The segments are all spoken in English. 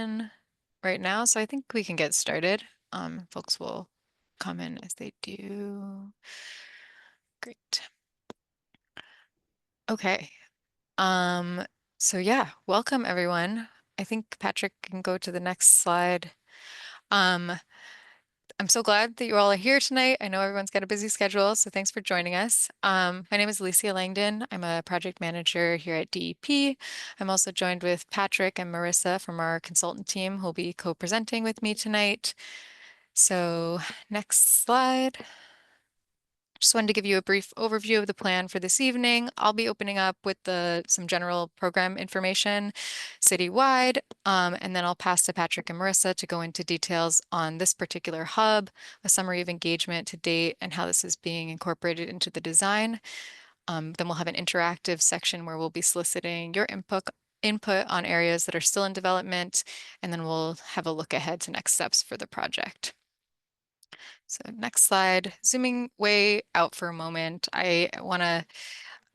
presentation right now, so I think we can get started. Folks will come in as they do. Great. Okay. So yeah, welcome everyone. I think Patrick can go to the next slide. Um, I'm so glad that you all are here tonight. I know everyone's got a busy schedule, so thanks for joining us. My name is Alicia Langdon. I'm a project manager here at DEP. I'm also joined with Patrick and Marissa from our consultant team who'll be co-presenting with me tonight. So next slide. Just wanted to give you a brief overview of the plan for this evening. I'll be opening up with some general program information citywide, and then I'll pass to Patrick and Marissa to go into details on this particular hub, a summary of engagement to date, and how this is being incorporated into the design. Then we'll have an interactive section where we'll be soliciting your input on areas that are still in development, and then we'll have a look ahead to next steps for the project. So next slide, zooming way out for a moment, I want to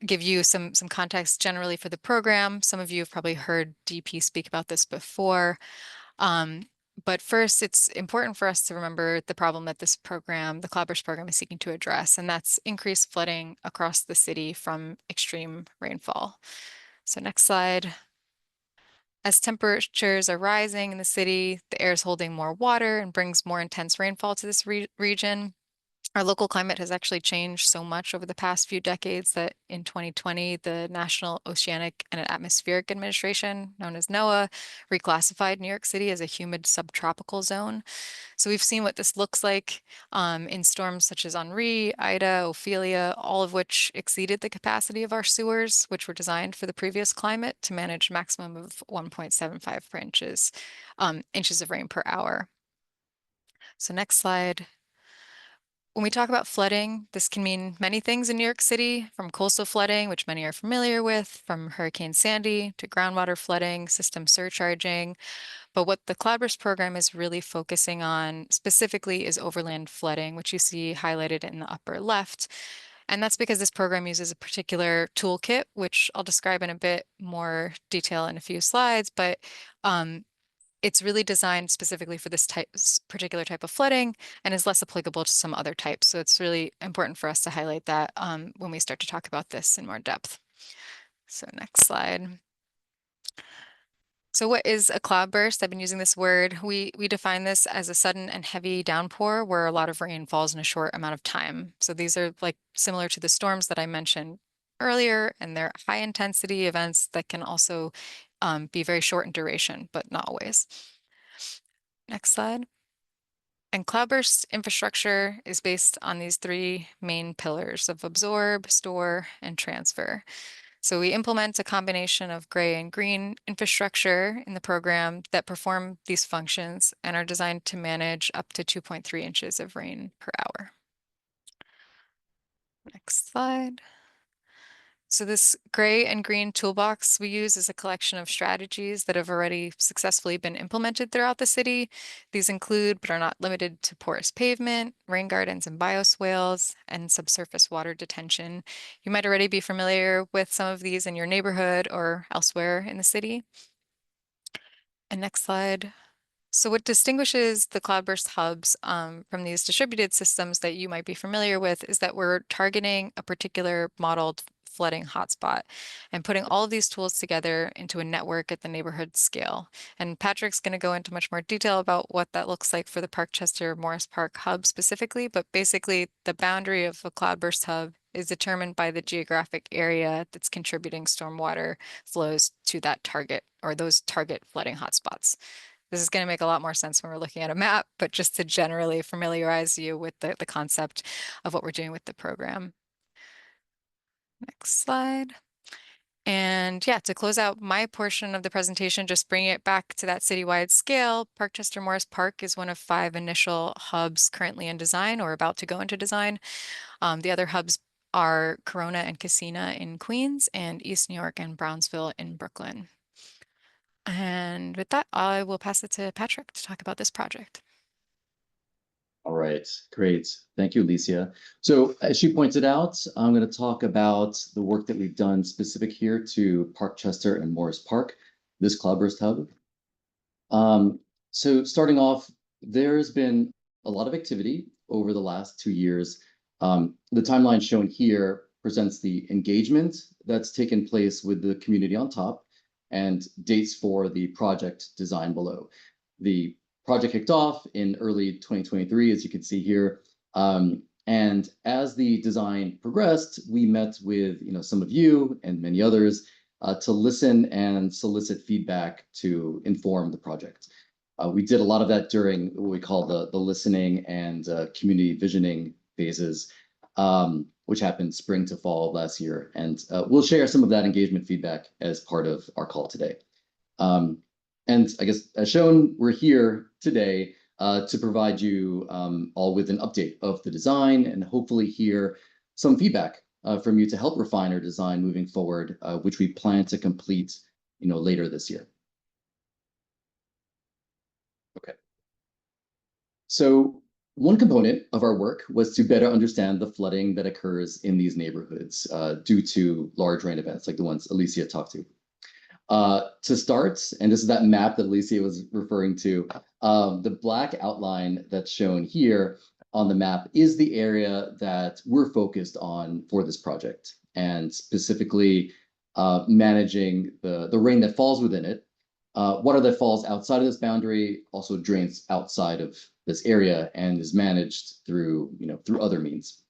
give you some context generally for the program. Some of you have probably heard DP speak about this before. But first, it's important for us to remember the problem that this program, the Cloudburst program, is seeking to address, and that's increased flooding across the city from extreme rainfall. So next slide. As temperatures are rising in the city, the air is holding more water and brings more intense rainfall to this region. Our local climate has actually changed so much over the past few decades that in 2020, the National Oceanic and Atmospheric Administration, known as NOAA, reclassified New York City as a humid subtropical zone. So we've seen what this looks like in storms such as Henri, Ida, Ophelia, all of which exceeded the capacity of our sewers, which were designed for the previous climate to manage maximum of 1.75 inches of rain per hour. So next slide. When we talk about flooding, this can mean many things in New York City, from coastal flooding, which many are familiar with, from Hurricane Sandy, to groundwater flooding, system surcharging. But what the Cloudburst program is really focusing on specifically is overland flooding, which you see highlighted in the upper left. And that's because this program uses a particular toolkit, which I'll describe in a bit more detail in a few slides, but it's really designed specifically for this particular type of flooding and is less applicable to some other types. So it's really important for us to highlight that when we start to talk about this in more depth. So next slide. So what is a cloudburst? I've been using this word. We define this as a sudden and heavy downpour where a lot of rain falls in a short amount of time. So these are like similar to the storms that I mentioned earlier, and they're high intensity events that can also be very short in duration, but not always. Next slide. And Cloudburst infrastructure is based on these three main pillars of absorb, store, and transfer. So we implement a combination of gray and green infrastructure in the program that perform these functions and are designed to manage up to 2.3 inches of rain per hour. Next slide. So this gray and green toolbox we use is a collection of strategies that have already successfully been implemented throughout the city. These include, but are not limited to, porous pavement, rain gardens and bioswales, and subsurface water detention. You might already be familiar with some of these in your neighborhood or elsewhere in the city. And next slide. So what distinguishes the Cloudburst hubs from these distributed systems that you might be familiar with is that we're targeting a particular modeled flooding hotspot and putting all of these tools together into a network at the neighborhood scale. And Patrick's going to go into much more detail about what that looks like for the Parkchester Morris Park hub specifically, but basically the boundary of a Cloudburst hub is determined by the geographic area that's contributing stormwater flows to that target or those target flooding hotspots. This is going to make a lot more sense when we're looking at a map, but just to generally familiarize you with the concept of what we're doing with the program. Next slide. And yeah, to close out my portion of the presentation, just bringing it back to that citywide scale, Parkchester Morris Park is one of 5 initial hubs currently in design or about to go into design. The other hubs are Corona and Casina in Queens and East New York and Brownsville in Brooklyn. And with that, I will pass it to Patrick to talk about this project. All right, great. Thank you, Alicia. So as she pointed out, I'm going to talk about the work that we've done specific here to Parkchester and Morris Park, this Cloudburst hub. Um, so starting off, there's been a lot of activity over the last 2 years. The timeline shown here presents the engagement that's taken place with the community on top and dates for the project design below. The project kicked off in early 2023, as you can see here. And as the design progressed, we met with some of you and many others to listen and solicit feedback to inform the project. We did a lot of that during what we call the listening and community visioning phases, which happened spring to fall of last year. And we'll share some of that engagement feedback as part of our call today. And I guess as shown, we're here today to provide you all with an update of the design and hopefully hear some feedback from you to help refine our design moving forward, which we plan to complete later this year. Okay. So one component of our work was to better understand the flooding that occurs in these neighborhoods due to large rain events like the ones Alicia talked to. To start, and this is that map that Alicia was referring to, the black outline that's shown here on the map is the area that we're focused on for this project, and specifically managing the rain that falls within it. Water that falls outside of this boundary also drains outside of this area and is managed through other means.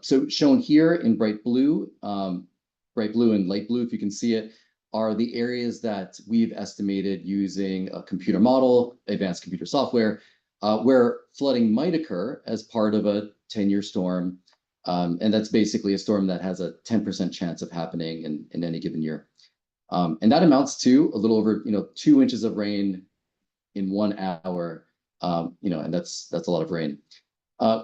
So shown here in bright blue and light blue, if you can see it, are the areas that we've estimated using a computer model, advanced computer software, where flooding might occur as part of a 10-year storm. And that's basically a storm that has a 10% chance of happening in any given year. And that amounts to a little over 2 inches of rain in 1 hour, and that's a lot of rain.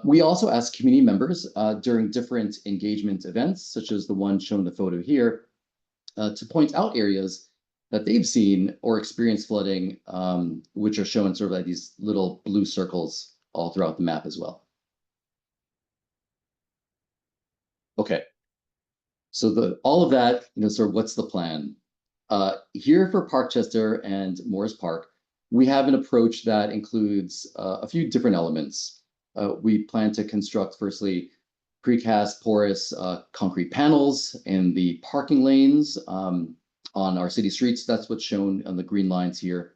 We also asked community members during different engagement events, such as the one shown in the photo here, to point out areas that they've seen or experienced flooding, which are shown sort of like these little blue circles all throughout the map as well. Okay, so all of that, sort of what's the plan? Here for Parkchester and Morris Park, we have an approach that includes a few different elements. We plan to construct, firstly, precast porous concrete panels in the parking lanes on our city streets. That's what's shown on the green lines here.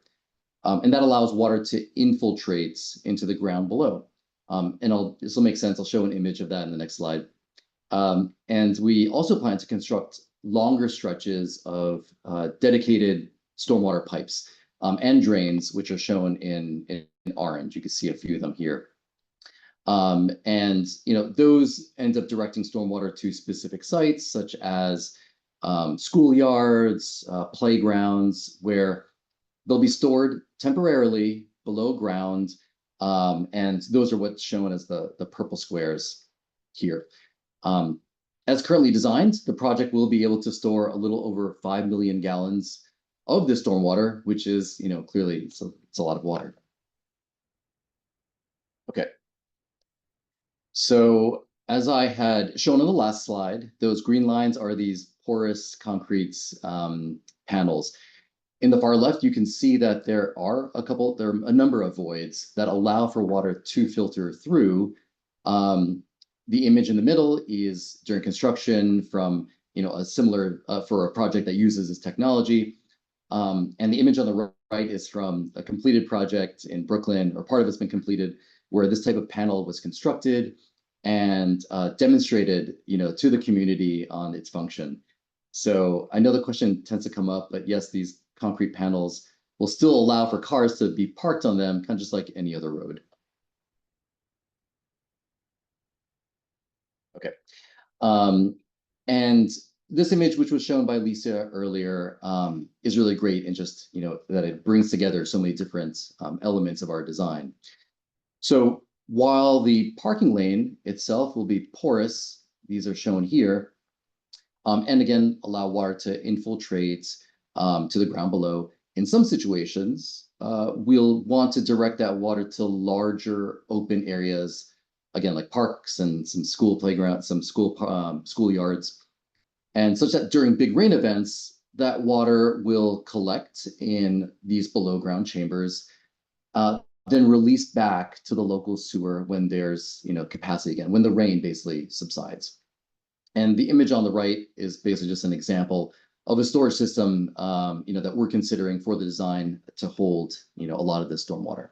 And that allows water to infiltrate into the ground below. And this will make sense. I'll show an image of that in the next slide. And we also plan to construct longer stretches of dedicated stormwater pipes and drains, which are shown in orange. You can see a few of them here. And those end up directing stormwater to specific sites, such as schoolyards, playgrounds, where they'll be stored temporarily below ground. And those are what's shown as the purple squares here. As currently designed, the project will be able to store a little over 5 million gallons of this stormwater, which is, clearly it's a lot of water. Okay. So as I had shown on the last slide, those green lines are these porous concrete panels. In the far left, you can see that there are a number of voids that allow for water to filter through. The image in the middle is during construction from a similar for a project that uses this technology. And the image on the right is from a completed project in Brooklyn, or part of it's been completed, where this type of panel was constructed and demonstrated, to the community on its function. So I know the question tends to come up, but yes, these concrete panels will still allow for cars to be parked on them, kind of just like any other road. Okay. And this image, which was shown by Lisa earlier, is really great in just, that it brings together so many different elements of our design. So while the parking lane itself will be porous, these are shown here, and again, allow water to infiltrate to the ground below. In some situations, we'll want to direct that water to larger open areas, again, like parks and some school playgrounds, some schoolyards, and such that during big rain events, that water will collect in these below ground chambers, then released back to the local sewer when there's capacity again, when the rain basically subsides. And the image on the right is basically just an example of a storage system that we're considering for the design to hold a lot of this stormwater.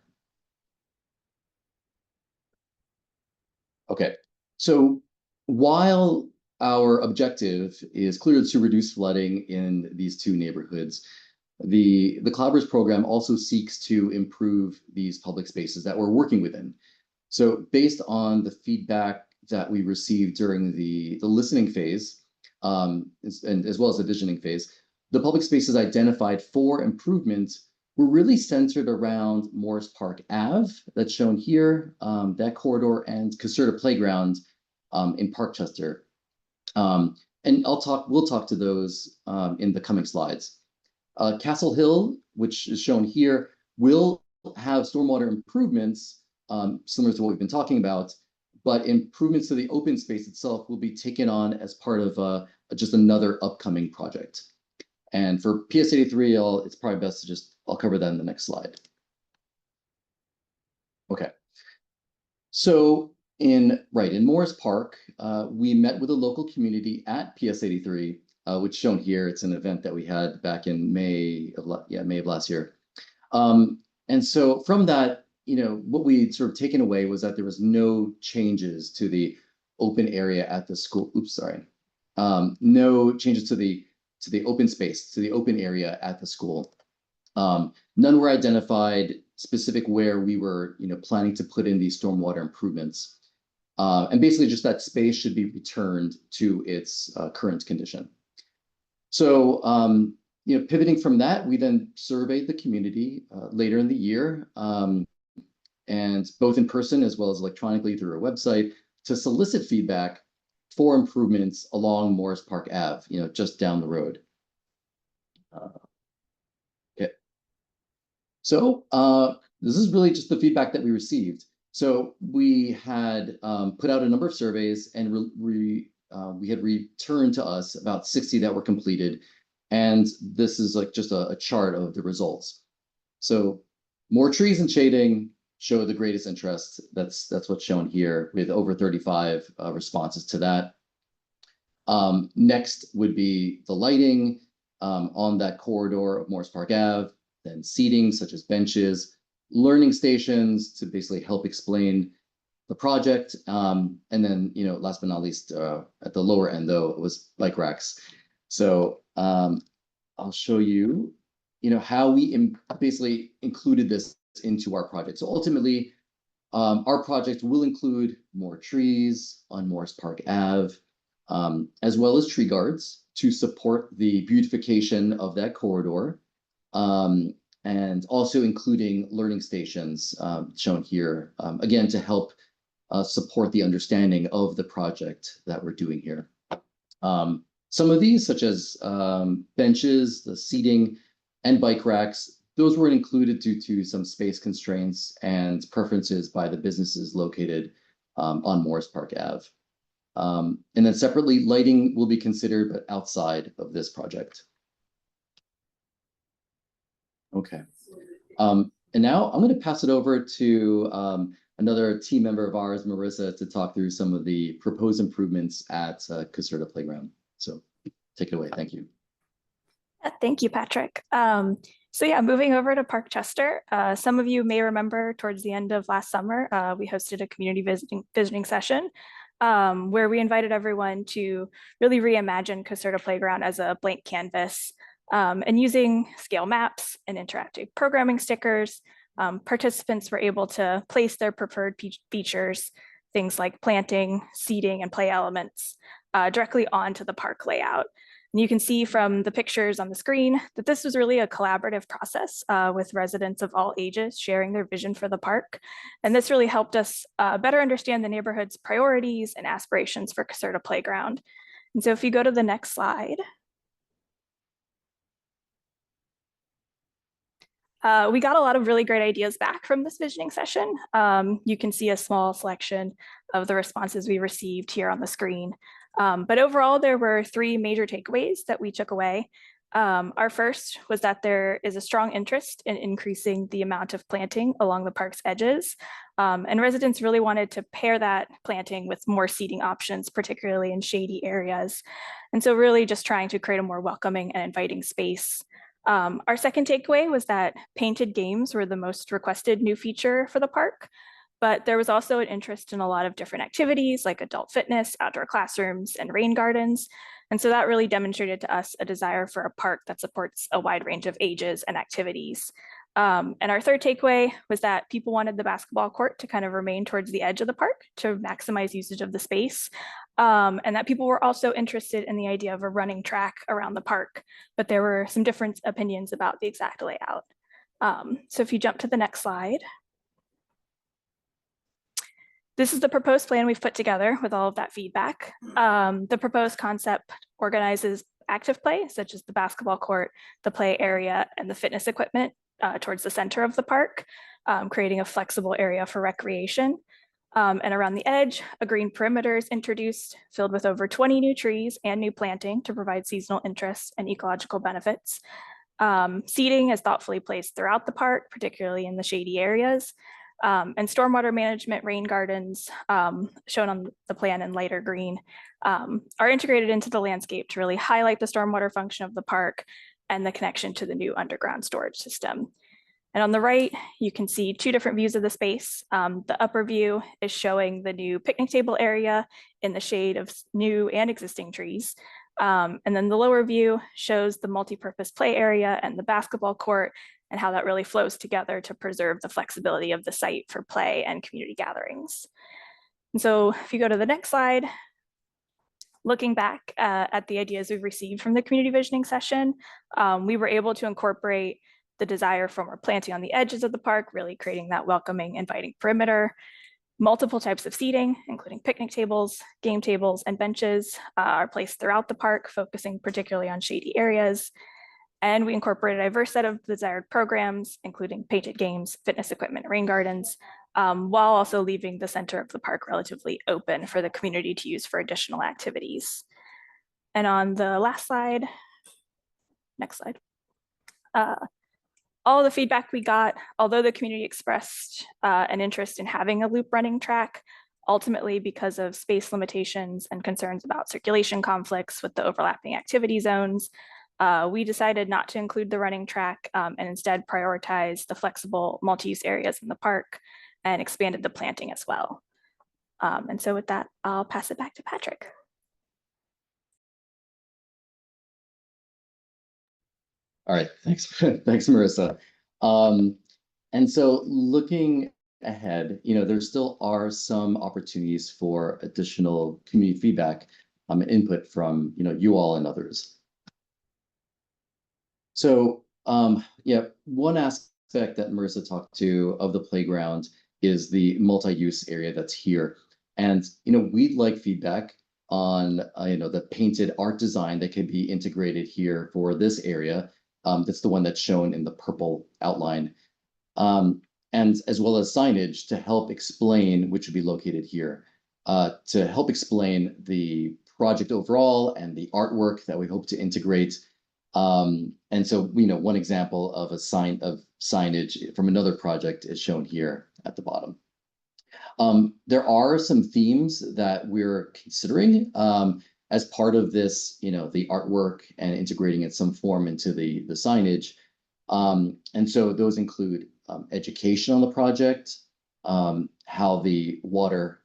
Okay, so while our objective is clearly to reduce flooding in these two neighborhoods, the Cloudburst program also seeks to improve these public spaces that we're working within. So based on the feedback that we received during the listening phase, and as well as the visioning phase, the public spaces identified for improvements were really centered around Morris Park Ave, that's shown here, that corridor, and Caserta Playground in Parkchester. And we'll talk to those in the coming slides. Castle Hill, which is shown here, will have stormwater improvements similar to what we've been talking about, but improvements to the open space itself will be taken on as part of just another upcoming project. And for PS83, it's probably best to I'll cover that in the next slide. Okay. So in Morris Park, we met with the local community at PS83, which is shown here. It's an event that we had back in May of last year. And so from that, what we sort of taken away was that there was no changes to the open area at the school. Oops, sorry. No changes to the open space, to the open area at the school. None were identified specific where we were, planning to put in these stormwater improvements. And basically just that space should be returned to its current condition. So, pivoting from that, we then surveyed the community later in the year, and both in person as well as electronically through our website to solicit feedback for improvements along Morris Park Ave, just down the road. Okay. So this is really just the feedback that we received. So we had put out a number of surveys, and we had returned to us about 60 that were completed. And this is just a chart of the results. So more trees and shading show the greatest interest. That's what's shown here with over 35 responses to that. Next would be the lighting on that corridor of Morris Park Ave, then seating such as benches, learning stations to basically help explain the project. And then, last but not least, at the lower end, though, it was bike racks. So I'll show you, how we basically included this into our project. So ultimately, our project will include more trees on Morris Park Ave, as well as tree guards to support the beautification of that corridor, and also including learning stations shown here, again, to help support the understanding of the project that we're doing here. Some of these, such as benches, the seating, and bike racks, those weren't included due to some space constraints and preferences by the businesses located on Morris Park Ave. And then separately, lighting will be considered, but outside of this project. Okay. And now I'm going to pass it over to another team member of ours, Marissa, to talk through some of the proposed improvements at Caserta Playground. So take it away. Thank you. Thank you, Patrick. So yeah, moving over to Parkchester, some of you may remember towards the end of last summer, we hosted a community visiting session where we invited everyone to really reimagine Caserta Playground as a blank canvas. And using scale maps and interactive programming stickers, participants were able to place their preferred features, things like planting, seating, and play elements directly onto the park layout. And you can see from the pictures on the screen that this was really a collaborative process with residents of all ages sharing their vision for the park. And this really helped us better understand the neighborhood's priorities and aspirations for Caserta Playground. And so if you go to the next slide, we got a lot of really great ideas back from this visioning session. You can see a small selection of the responses we received here on the screen. But overall, there were three major takeaways that we took away. Our first was that there is a strong interest in increasing the amount of planting along the park's edges. And residents really wanted to pair that planting with more seating options, particularly in shady areas. And so really just trying to create a more welcoming and inviting space. Our second takeaway was that painted games were the most requested new feature for the park. But there was also an interest in a lot of different activities like adult fitness, outdoor classrooms, and rain gardens. And so that really demonstrated to us a desire for a park that supports a wide range of ages and activities. And our third takeaway was that people wanted the basketball court to kind of remain towards the edge of the park to maximize usage of the space. And that people were also interested in the idea of a running track around the park, but there were some different opinions about the exact layout. So if you jump to the next slide. This is the proposed plan we've put together with all of that feedback. The proposed concept organizes active play, such as the basketball court, the play area, and the fitness equipment towards the center of the park, creating a flexible area for recreation. And around the edge, a green perimeter is introduced, filled with over 20 new trees and new planting to provide seasonal interest and ecological benefits. Seating is thoughtfully placed throughout the park, particularly in the shady areas. And stormwater management rain gardens, shown on the plan in lighter green, are integrated into the landscape to really highlight the stormwater function of the park and the connection to the new underground storage system. And on the right, you can see two different views of the space. The upper view is showing the new picnic table area in the shade of new and existing trees. And then the lower view shows the multi-purpose play area and the basketball court and how that really flows together to preserve the flexibility of the site for play and community gatherings. And so if you go to the next slide, looking back at the ideas we've received from the community visioning session, we were able to incorporate the desire for more planting on the edges of the park, really creating that welcoming, inviting perimeter. Multiple types of seating, including picnic tables, game tables, and benches, are placed throughout the park, focusing particularly on shady areas. And we incorporate a diverse set of desired programs, including painted games, fitness equipment, rain gardens, while also leaving the center of the park relatively open for the community to use for additional activities. And on the last slide, next slide. All the feedback we got, although the community expressed an interest in having a loop running track, ultimately because of space limitations and concerns about circulation conflicts with the overlapping activity zones, we decided not to include the running track and instead prioritize the flexible multi-use areas in the park and expanded the planting as well. And so with that, I'll pass it back to Patrick. All right, thanks, thanks, Marissa. And so looking ahead, there still are some opportunities for additional community feedback and input from you all and others. So yeah, one aspect that Marissa talked to of the playground is the multi-use area that's here. And we'd like feedback on the painted art design that could be integrated here for this area. That's the one that's shown in the purple outline. And as well as signage to help explain, which would be located here, to help explain the project overall and the artwork that we hope to integrate. And so, one example of a signage from another project is shown here at the bottom. There are some themes that we're considering as part of this, the artwork and integrating in some form into the signage. And so those include education on the project, how the water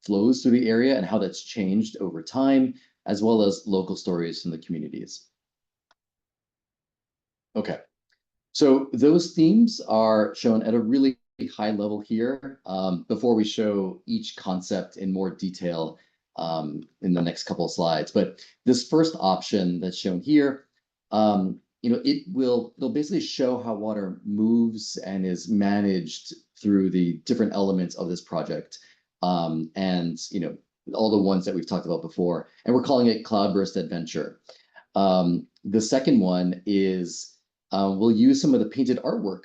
flows through the area and how that's changed over time, as well as local stories from the communities. Okay, so those themes are shown at a really high level here before we show each concept in more detail in the next couple of slides. But this first option that's shown here, it'll basically show how water moves and is managed through the different elements of this project. And all the ones that we've talked about before, and we're calling it Cloudburst Adventure. The second one is we'll use some of the painted artwork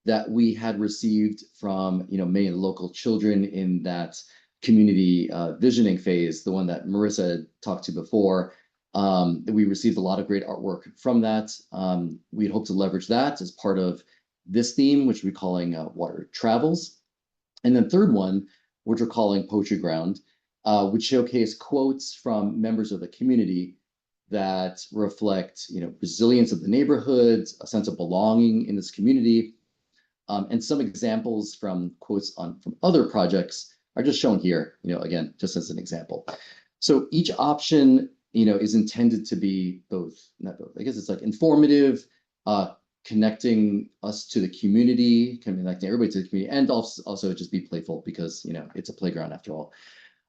that we had received from many of the local children in that community visioning phase, the one that Marissa talked to before. We received a lot of great artwork from that. We'd hope to leverage that as part of this theme, which we're calling Water Travels. And then third one, which we're calling Poetry Ground, which showcase quotes from members of the community that reflect, resilience of the neighborhoods, a sense of belonging in this community. And some examples from quotes from other projects are just shown here, again, just as an example. So each option, is intended to be not both, I guess it's like informative, connecting us to the community, connecting everybody to the community, and also just be playful because, it's a playground after all.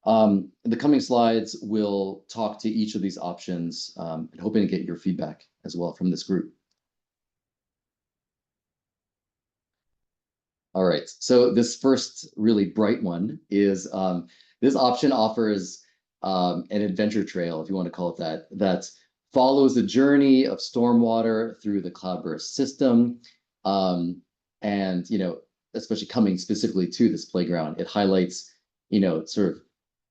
The coming slides will talk to each of these options, and hoping to get your feedback as well from this group. All right, so this first really bright one is this option offers an adventure trail, if you want to call it that, that follows the journey of stormwater through the Cloudburst system. And, especially coming specifically to this playground, it highlights, sort of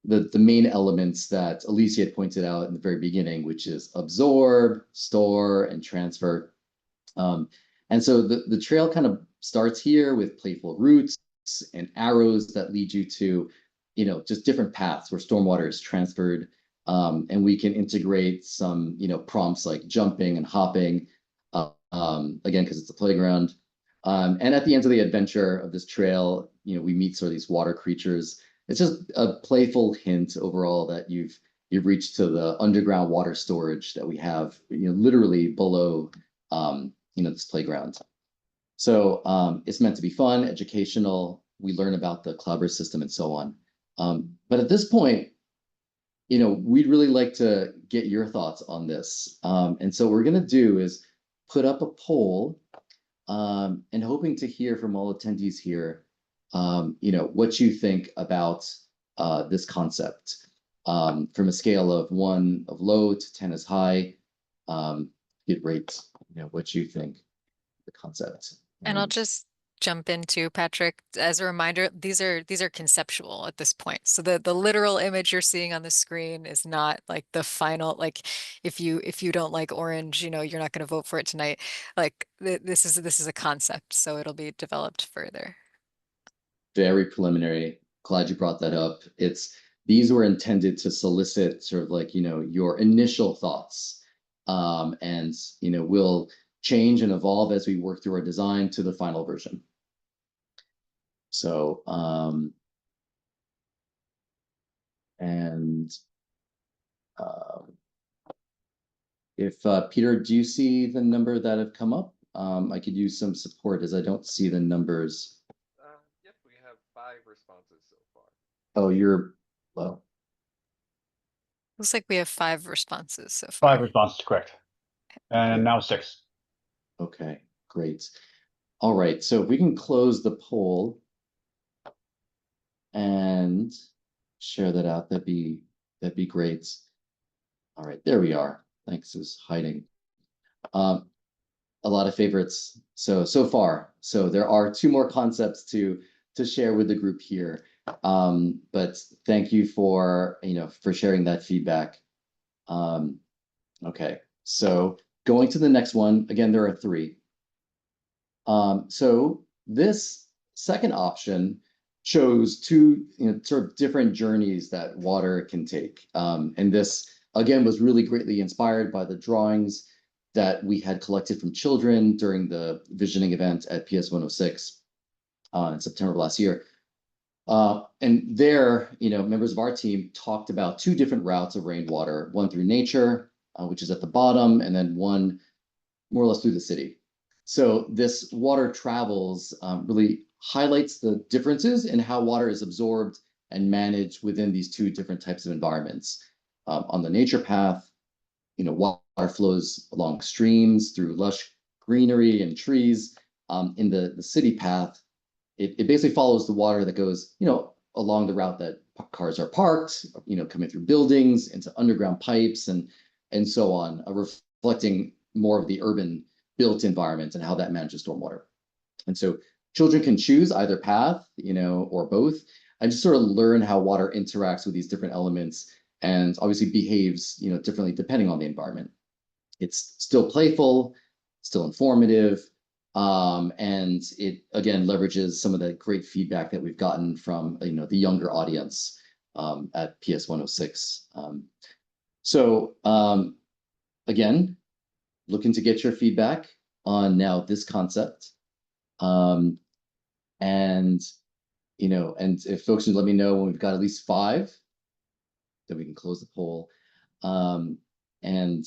the main elements that Alicia had pointed out in the very beginning, which is absorb, store, and transfer. And so the trail kind of starts here with playful routes and arrows that lead you to, just different paths where stormwater is transferred. And we can integrate some, prompts like jumping and hopping, again, because it's a playground. And at the end of the adventure of this trail, we meet sort of these water creatures. It's just a playful hint overall that you've reached to the underground water storage that we have, literally below, this playground. So it's meant to be fun, educational. We learn about the Cloudburst system and so on. But at this point, we'd really like to get your thoughts on this. And so what we're going to do is put up a poll, and hoping to hear from all attendees here, what you think about this concept, from a scale of 1 of low to 10 is high. You'd rate, what you think the concept. And I'll just jump into Patrick as a reminder, these are conceptual at this point. So the literal image you're seeing on the screen is not like the final, like if you don't like orange, you're not going to vote for it tonight. Like this is a concept, so it'll be developed further. Very preliminary. Glad you brought that up. These were intended to solicit sort of like, your initial thoughts. And, we'll change and evolve as we work through our design to the final version. So, if Peter, do you see the number that have come up? I could use some support as I don't see the numbers. Yep, we have 5 responses so far. Oh, you're low. Looks like we have 5 responses so far. 5 responses, correct. And Okay. now 6. Okay, great. All right, so if we can close the poll and share that out, that'd be great. All right, there we are. Thanks, it was hiding. A lot of favorites so far. So there are 2 more concepts to share with the group here. But thank you for sharing that feedback. Okay, so going to the next one, again, there are 3. So this second option shows 2 sort of different journeys that water can take. And this, again, was really greatly inspired by the drawings that we had collected from children during the visioning event at PS 106 in September of last year. And there, members of our team talked about 2 different routes of rainwater, one through nature, which is at the bottom, and then one more or less through the city. So this water travels really highlights the differences in how water is absorbed and managed within these 2 different types of environments. On the nature path, water flows along streams through lush greenery and trees. In the city path, it basically follows the water that goes, along the route that cars are parked, coming through buildings, into underground pipes, and so on, reflecting more of the urban built environment and how that manages stormwater. And so children can choose either path, or both, and just sort of learn how water interacts with these different elements and obviously behaves, differently depending on the environment. It's still playful, still informative, and it again leverages some of the great feedback that we've gotten from the younger audience at PS 106. So again, looking to get your feedback on now this concept. And and if folks would let me know when we've got at least 5, then we can close the poll. And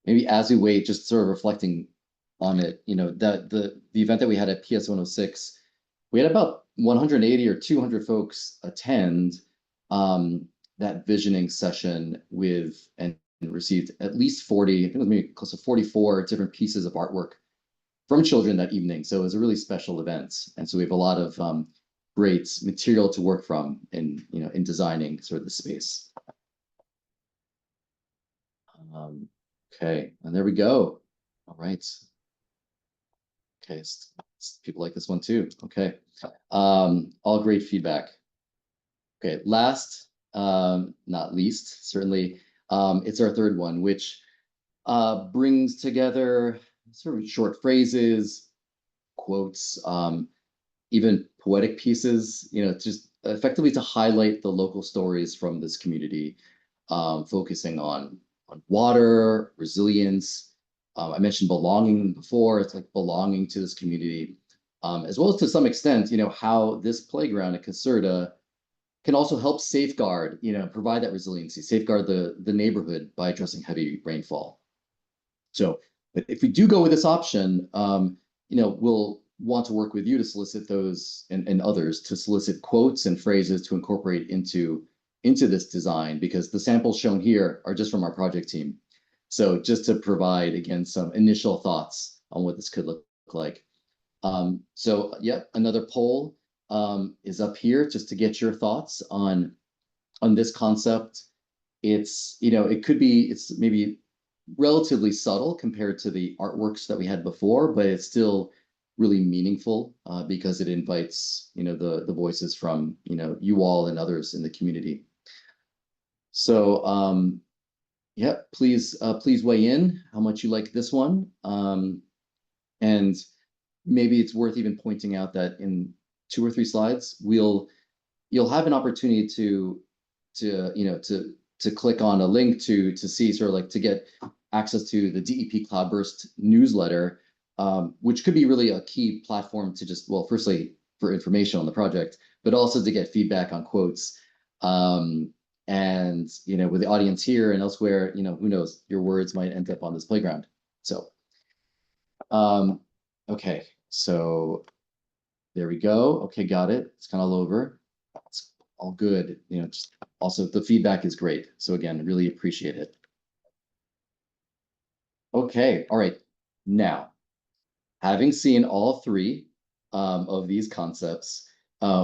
maybe as we wait, just sort of reflecting on it, that the event that we had at PS 106, we had about 180 or 200 folks attend that visioning session with and received at least 40, I think it was maybe close to 44 different pieces of artwork from children that evening. So it was a really special event. And so we have a lot of great material to work from in designing sort of the space. Okay, and there we go. All right. Okay, people like this one too. Okay, all great feedback. Okay, last, not least, certainly, it's our third one, which brings together sort of short phrases, quotes, even poetic pieces, just effectively to highlight the local stories from this community, focusing on water, resilience. I mentioned belonging before. It's like belonging to this community, as well as to some extent, how this playground at Caserta can also help safeguard, provide that resiliency, safeguard the neighborhood by addressing heavy rainfall. So, but if we do go with this option, we'll want to work with you to solicit those and others to solicit quotes and phrases to incorporate into this design, because the samples shown here are just from our project team. So just to provide, again, some initial thoughts on what this could look like. So yeah, another poll is up here just to get your thoughts on this concept. It's, it's maybe relatively subtle compared to the artworks that we had before, but it's still really meaningful because it invites, the voices from, you all and others in the community. So yeah, please weigh in how much you like this one. And maybe it's worth even pointing out that in 2 or 3 slides, you'll have an opportunity to click on a link to see sort of like to get access to the DEP Cloudburst newsletter, which could be really a key platform to just, well, firstly for information on the project, but also to get feedback on quotes. And with the audience here and elsewhere, who knows, your words might end up on this playground. So okay, so there we go. Okay, got it. It's kind of all over. It's all good. Just also the feedback is great. So again, really appreciate it. Okay, all right. Now, having seen all 3 of these concepts,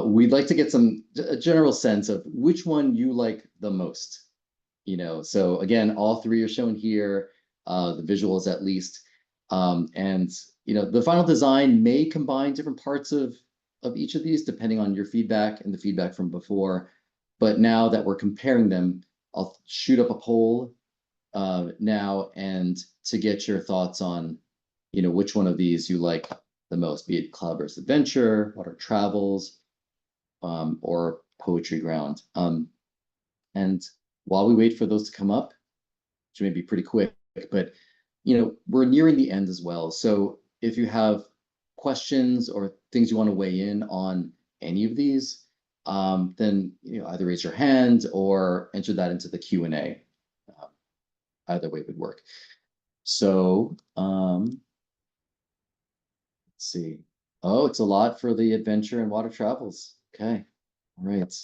we'd like to get a general sense of which one you like the most. So again, all 3 are shown here, the visuals at least. And the final design may combine different parts of each of these depending on your feedback and the feedback from before. But now that we're comparing them, I'll shoot up a poll now and to get your thoughts on, which one of these you like the most, be it Cloudburst Adventure, Water Travels, or Poetry Ground. And while we wait for those to come up, which may be pretty quick, but we're nearing the end as well. So if you have questions or things you want to weigh in on any of these, then either raise your hand or enter that into the Q&A. Either way would work. So let's see. Oh, it's a lot for the adventure and water travels. Okay, all right.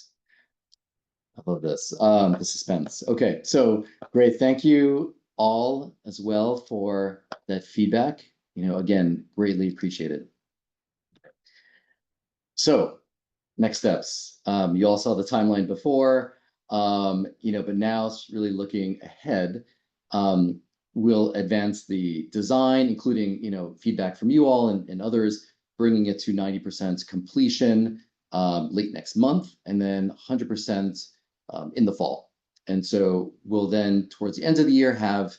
I love this. The suspense. Okay, so great. Thank you all as well for that feedback. Again, greatly appreciate it. So next steps. You all saw the timeline before, but now it's really looking ahead. We'll advance the design, including, feedback from you all and others, bringing it to 90% completion late next month, and then 100% in the fall. And so we'll then, towards the end of the year, have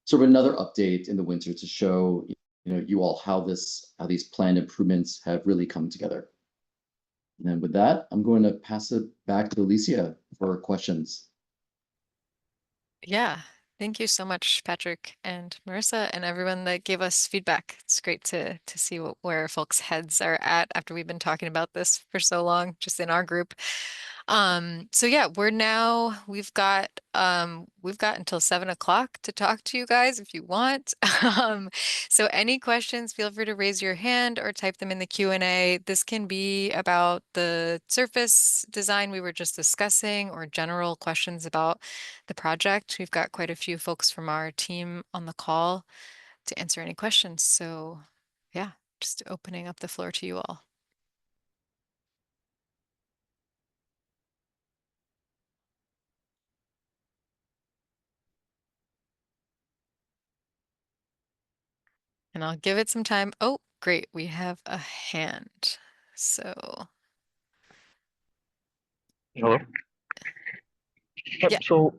sort of another update in the winter to show you all how these planned improvements have really come together. And then with that, I'm going to pass it back to Alicia for questions. Yeah, thank you so much, Patrick and Marissa, and everyone that gave us feedback. It's great to see where folks' heads are at after we've been talking about this for so long, just in our group. So yeah, we've got until 7 o'clock to talk to you guys if you want. So any questions, feel free to raise your hand or type them in the Q&A. This can be about the surface design we were just discussing or general questions about the project. We've got quite a few folks from our team on the call to answer any questions. So yeah, just opening up the floor to you all. And I'll give it some time. Oh, great. We have a hand. So Hello. yeah, So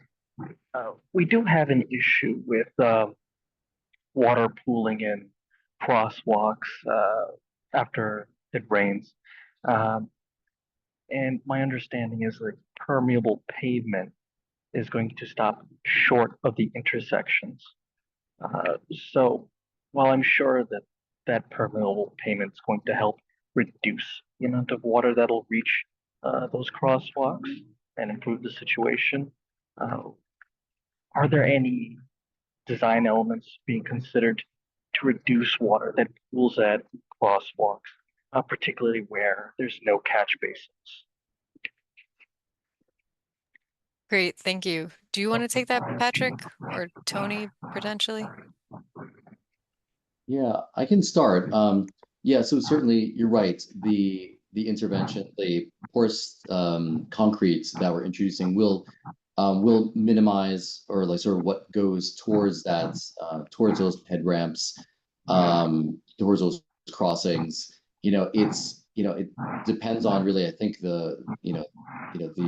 we do have an issue with water pooling in crosswalks after it rains. Um, and my understanding is that permeable pavement is going to stop short of the intersections. So while I'm sure that that permeable pavement is going to help reduce the amount of water that'll reach those crosswalks and improve the situation, uh, are there any design elements being considered to reduce water that pools at crosswalks, particularly where there's no catch basins? great. Thank you. Do you want to take that, Patrick, or Tony potentially? Yeah, I can start. Yeah, so certainly you're right. The intervention, the porous concrete that we're introducing will minimize or like sort of what goes towards that towards those ped ramps, towards those crossings. It depends on really, I think the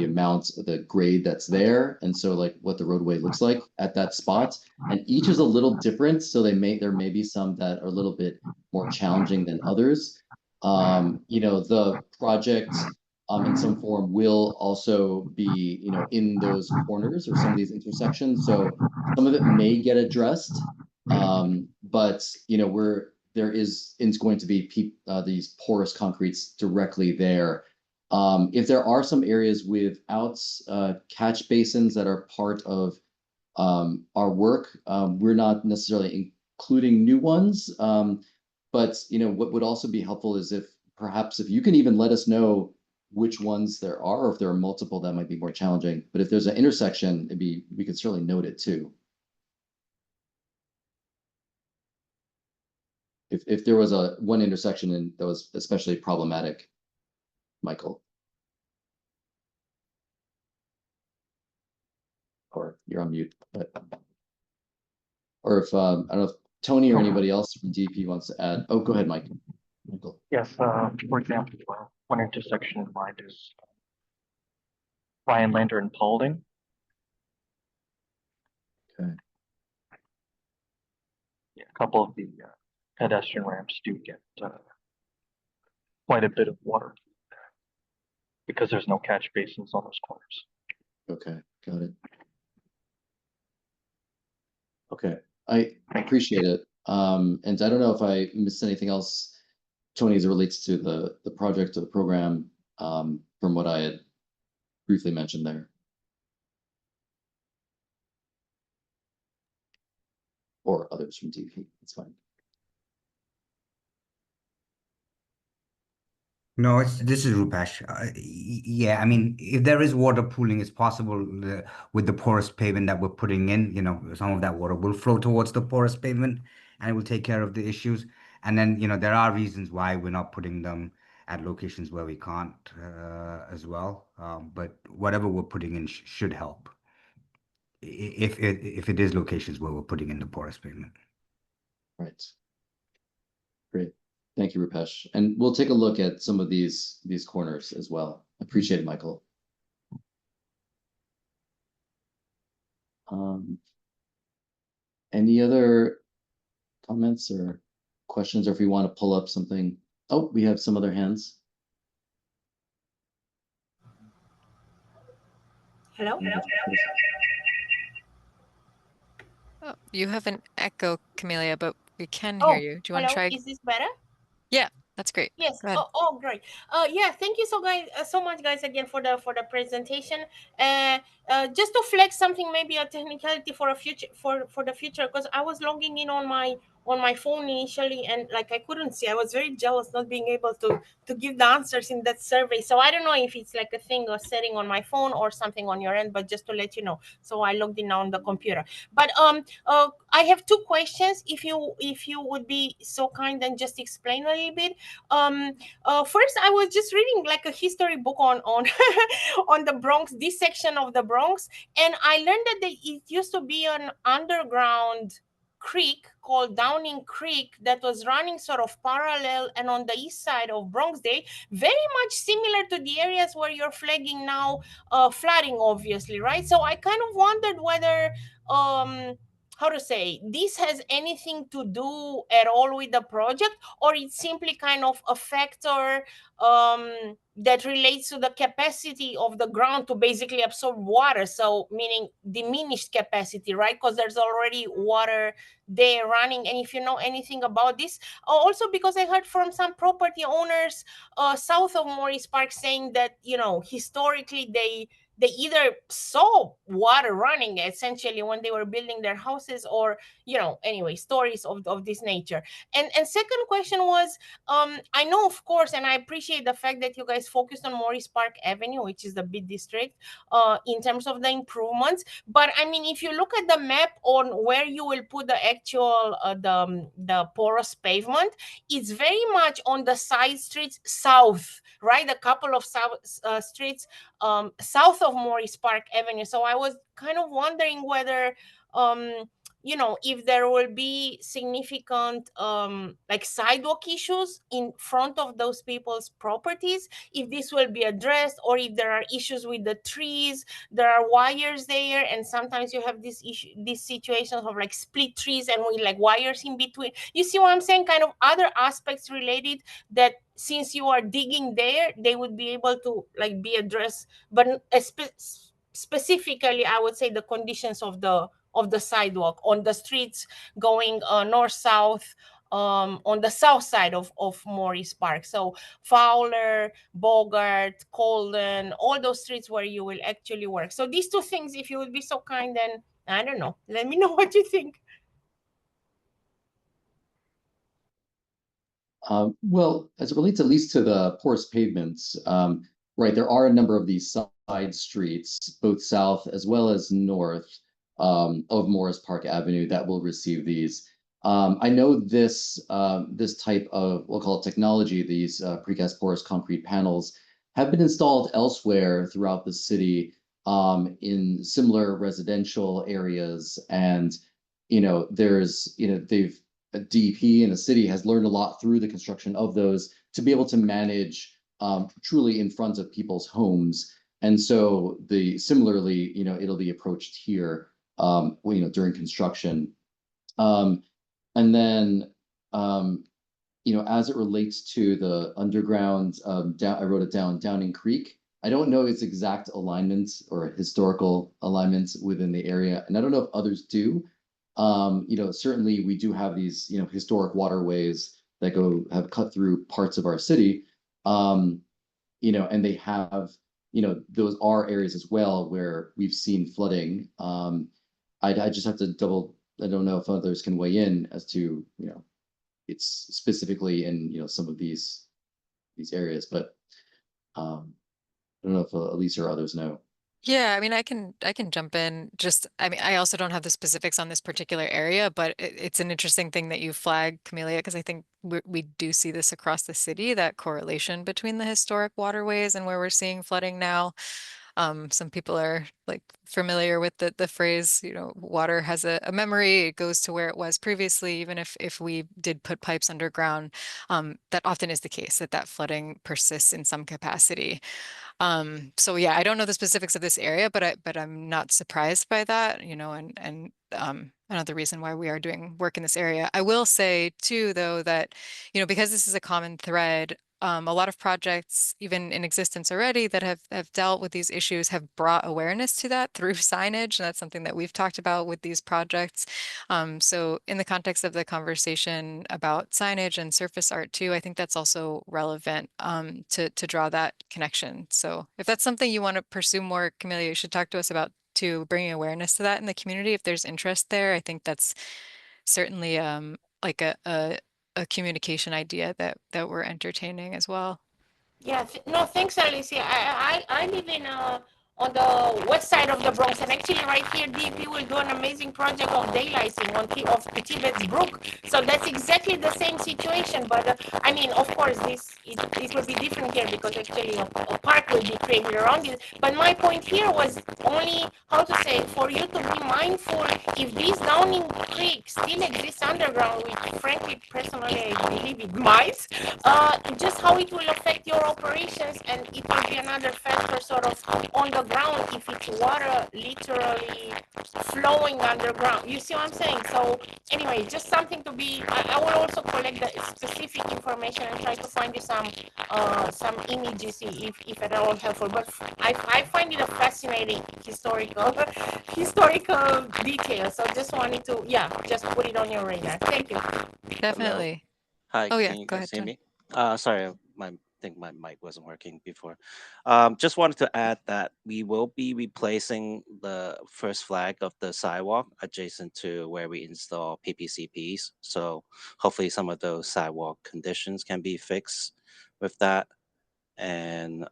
amount, the grade that's there, and so like what the roadway looks like at that spot. And each is a little different, so there may be some that are a little bit more challenging than others. The project in some form will also be, in those corners or some of these intersections. So some of it may get addressed, but it's going to be these porous concretes directly there. If there are some areas without catch basins that are part of our work, we're not necessarily including new ones. But what would also be helpful is if you can even let us know which ones there are, or if there are multiple, that might be more challenging. But if there's an intersection, we could certainly note it too. If there was one intersection that was especially problematic, Michael. Or you're on mute, or if I don't know if Tony or anybody else from DP wants to add. Oh, go ahead, Michael. Yes, for example, one intersection in mind is Ryan Lander and Paulding. Okay. Yeah, a couple of the pedestrian ramps do get quite a bit of water because there's no catch basins on those corners. Okay, got it. Okay, I appreciate it. And I don't know if I missed anything else, Tony, as it relates to the project or the program, from what I had briefly mentioned there. Or others from DP, it's fine. No, this is Rupesh. Yeah, I mean, if there is water pooling, it's possible with the porous pavement that we're putting in, some of that water will flow towards the porous pavement and it will take care of the issues. And then, there are reasons why we're not putting them at locations where we can't as well. But whatever we're putting in should help if it is locations where we're putting in the porous pavement. Right. Great. Thank you, Rupesh. And we'll take a look at some of these corners as well. Appreciate it, Michael. Any other comments or questions, or if we want to pull up something? Oh, we have some other hands. Hello? Oh, you have an echo, Camellia, but we can hear Oh, you. Do you want to hello. try? Is this better? Yeah, that's great. Yes. Go ahead. Great. Yeah. Thank you so much, guys, again for the presentation. Uh, just to flex something, maybe a technicality for a future for the future, because I was logging in on my phone initially, and like I couldn't see. I was very jealous not being able to give the answers in that survey. So I don't know if it's like a thing or setting on my phone or something on your end, but just to let you know. So I logged in on the computer. But I have two questions. If you would be so kind and just explain a little bit. First, I was just reading like a history book on on the Bronx, this section of the Bronx, and I learned that it used to be an underground creek called Downing Creek that was running sort of parallel and on the east side of Bronx Day, very much similar to the areas where you're flagging now, flooding, obviously, right? So I kind of wondered whether how to say, this has anything to do at all with the project, or it's simply kind of a factor that relates to the capacity of the ground to basically absorb water, so meaning diminished capacity, right? Because there's already water there running. And if you know anything about this, also because I heard from some property owners south of Morris Park saying that, you know, historically they either saw water running essentially when they were building their houses, or, you know, anyway, stories of this nature. And second question was, I know, of course, and I appreciate the fact that you guys focused on Morris Park Avenue, which is the bid district, in terms of the improvements. But I mean, if you look at the map on where you will put the actual the porous pavement, it's very much on the side streets south, right? A couple of south streets south of Morris Park Avenue. So I was kind of wondering whether, you know, if there will be significant like sidewalk issues in front of those people's properties, if this will be addressed, or if there are issues with the trees. There are wires there, and sometimes you have this issue, these situations of like split trees and with like wires in between. You see what I'm saying? Kind of other aspects related that, since you are digging there, they would be able to like be addressed. But specifically, I would say the conditions of the sidewalk on the streets going north south, on the south side of Morris Park. So Fowler, Bogart, Colden, all those streets where you will actually work. So these two things, if you would be so kind, and I don't know, let me know what you think. Well, as it relates at least to the porous pavements, right, there are a number of these side streets, both south as well as north, of Morris Park Avenue, that will receive these. I know this type of, we'll call it technology, these precast porous concrete panels have been installed elsewhere throughout the city, in similar residential areas. And, they've DP in the city has learned a lot through the construction of those to be able to manage truly in front of people's homes. And so similarly, it'll be approached here, during construction. And then, as it relates to the underground, I wrote it down, Downing Creek. I don't know its exact alignment or historical alignment within the area, and I don't know if others do. Certainly we do have these, historic waterways that have cut through parts of our city. And they have, those are areas as well where we've seen flooding. I just have to I don't know if others can weigh in as to, it's specifically in, some of these areas, but I don't know if Elise or others know. Yeah, I mean, I can jump in. Just, I mean, I also don't have the specifics on this particular area, but it's an interesting thing that you flag, Camellia, because I think we do see this across the city, that correlation between the historic waterways and where we're seeing flooding now. Some people are like familiar with the phrase, water has a memory, it goes to where it was previously, even if we did put pipes underground. That often is the case, that flooding persists in some capacity. So yeah, I don't know the specifics of this area, but I'm not surprised by that, you know, and another reason why we are doing work in this area. I will say too, though, that, you know, because this is a common thread, a lot of projects, even in existence already, that have dealt with these issues have brought awareness to that through signage. And that's something that we've talked about with these projects. So in the context of the conversation about signage and surface art too, I think that's also relevant to draw that connection. So if that's something you want to pursue more, Camelia, you should talk to us about too, bringing awareness to that in the community. If there's interest there, I think that's certainly like a communication idea that we're entertaining as well. Yeah, no, thanks, Alicia. I live in on the west side of the Bronx, and actually, right here, DP will do an amazing project of daylighting of the Tibet's Brook. So that's exactly the same situation. But I mean, of course, it will be different here because actually a park will be created around it. But my point here was only how to say for you to be mindful if this Downing Creek still exists underground, which frankly, personally, I believe it might. Just how it will affect your operations, and it will be another factor sort of on the ground if it's water literally flowing underground. You see what I'm saying? So anyway, just something to be. I will also collect the specific information and try to find you some images if at all helpful. But I find it a fascinating historical detail. So just wanted to just put it on your radar. Thank you. Hello. Definitely. Hi, Oh yeah, can you go guys ahead, hear Tony. me? Sorry, my think my mic wasn't working before. Just wanted to add that we will be replacing the first flag of the sidewalk adjacent to where we install PPCPs. So hopefully some of those sidewalk conditions can be fixed with that. And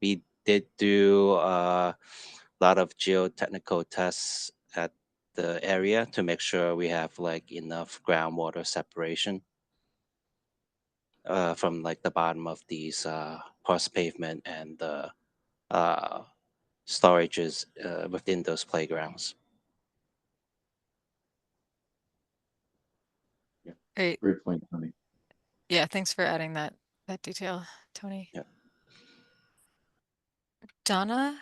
we did do a lot of geotechnical tests at the area to make sure we have like enough groundwater separation from like the bottom of these porous pavement and the uh, storages within those playgrounds. Yeah, Great. great point, Tony. Yeah, thanks for adding that detail, Tony. Yeah. Donna,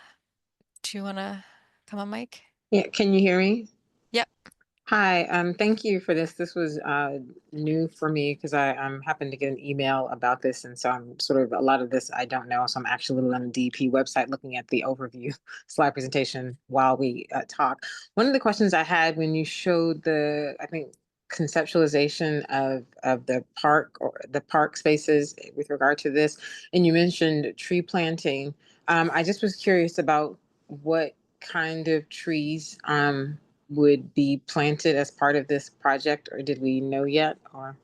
do you want to come on mic? Yeah, can you hear me? Yep. Hi, thank you for this. This was new for me because I happened to get an email about this, and so I'm sort of a lot of this I don't know. So I'm actually on the DP website looking at the overview slide presentation while we talk. One of the questions I had when you showed the, I think, conceptualization of the park or the park spaces with regard to this, and you mentioned tree planting. I just was curious about what kind of trees would be planted as part of this project, or did we know yet? Or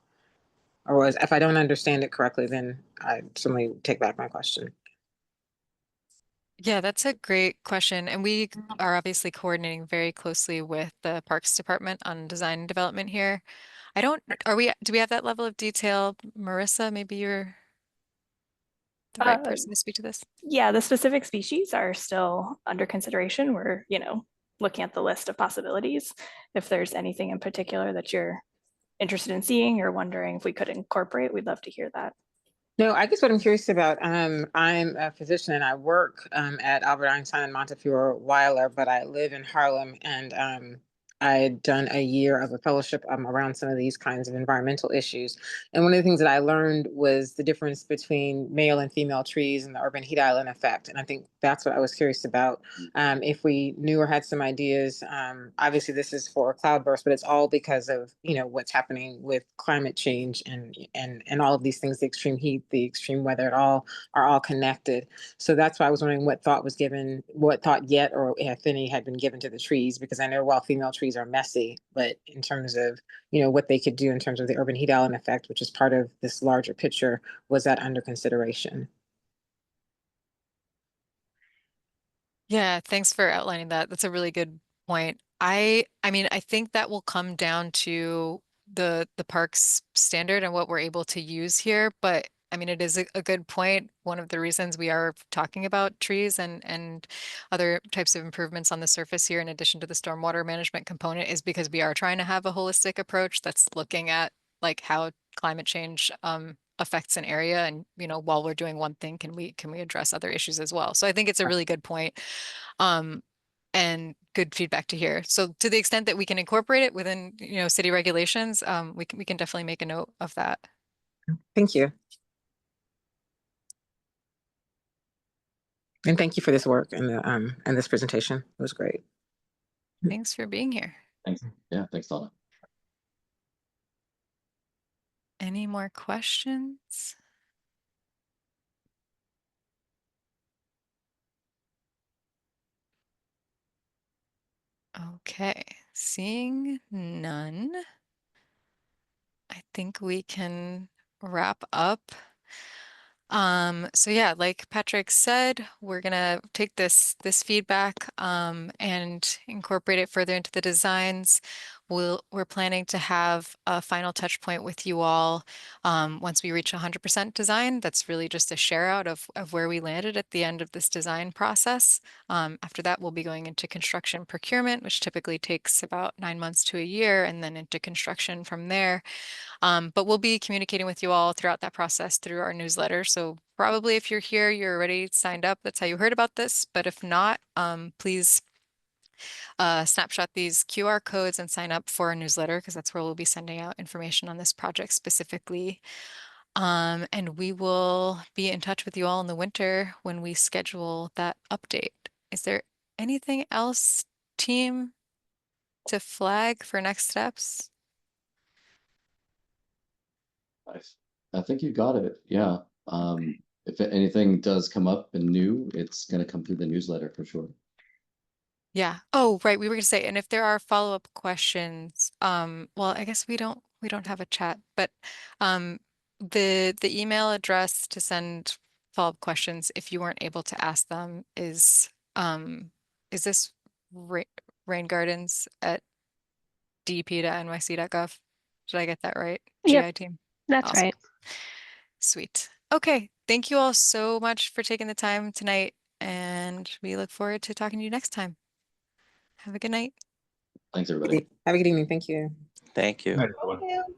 was, if I don't understand it correctly, then I certainly take back my question. Yeah, that's a great question. And we are obviously coordinating very closely with the Parks Department on design and development here. Do we have that level of detail? Marissa, maybe you're the right Uh, person to speak to this. yeah, the specific species are still under consideration. We're, looking at the list of possibilities. If there's anything in particular that you're interested in seeing or wondering if we could incorporate, we'd love to hear that. No, I guess what I'm curious about, I'm a physician and I work at Albert Einstein and Montefiore Weiler, but I live in Harlem, and I had done a year of a fellowship around some of these kinds of environmental issues. And one of the things that I learned was the difference between male and female trees and the urban heat island effect. And I think that's what I was curious about. If we knew or had some ideas, obviously this is for Cloudburst, but it's all because of, what's happening with climate change and all of these things, the extreme heat, the extreme weather, it all are all connected. So that's why I was wondering what thought was given, what thought yet, or if any had been given to the trees, because I know while female trees are messy, but in terms of, what they could do in terms of the urban heat island effect, which is part of this larger picture, was that under consideration? Yeah, thanks for outlining that. That's a really good point. I mean, I think that will come down to the park's standard and what we're able to use here, but I mean, it is a good point. One of the reasons we are talking about trees and other types of improvements on the surface here, in addition to the stormwater management component, is because we are trying to have a holistic approach that's looking at like how climate change affects an area, and while we're doing one thing, can we address other issues as well? So I think it's a really good point, and good feedback to hear. So to the extent that we can incorporate it within city regulations, we can definitely make a note of that. Thank you. And thank you for this work and this presentation. It was great. Thanks for being here. Thanks. Yeah, thanks, Donna. Any more questions? Okay, seeing none, I think we can wrap up. So yeah, like Patrick said, we're gonna take this feedback and incorporate it further into the designs. We're planning to have a final touch point with you all once we reach 100% design. That's really just a share out of where we landed at the end of this design process. After that, we'll be going into construction procurement, which typically takes about 9 months to a year, and then into construction from there. But we'll be communicating with you all throughout that process through our newsletter. So probably if you're here, you're already signed up. That's how you heard about this. But if not, please snapshot these QR codes and sign up for our newsletter, because that's where we'll be sending out information on this project specifically. And we will be in touch with you all in the winter when we schedule that update. Is there anything else, team, to flag for next steps? Nice. I think you got it. Yeah. If anything does come up and new, it's going to come through the newsletter for sure. Yeah. Oh, right. We were going to say, and if there are follow-up questions, well, I guess we don't have a chat, but the email address to send follow-up questions if you weren't able to ask them is this raingardens@dep.nyc.gov? Did I get that right? Yep, GI team. that's Awesome. right. Sweet. Okay. Thank you all so much for taking the time tonight, and we look forward to talking to you next time. Have a good night. Thanks, everybody. Have a good evening. Thank you. Thank you. Night, everyone. Thank you.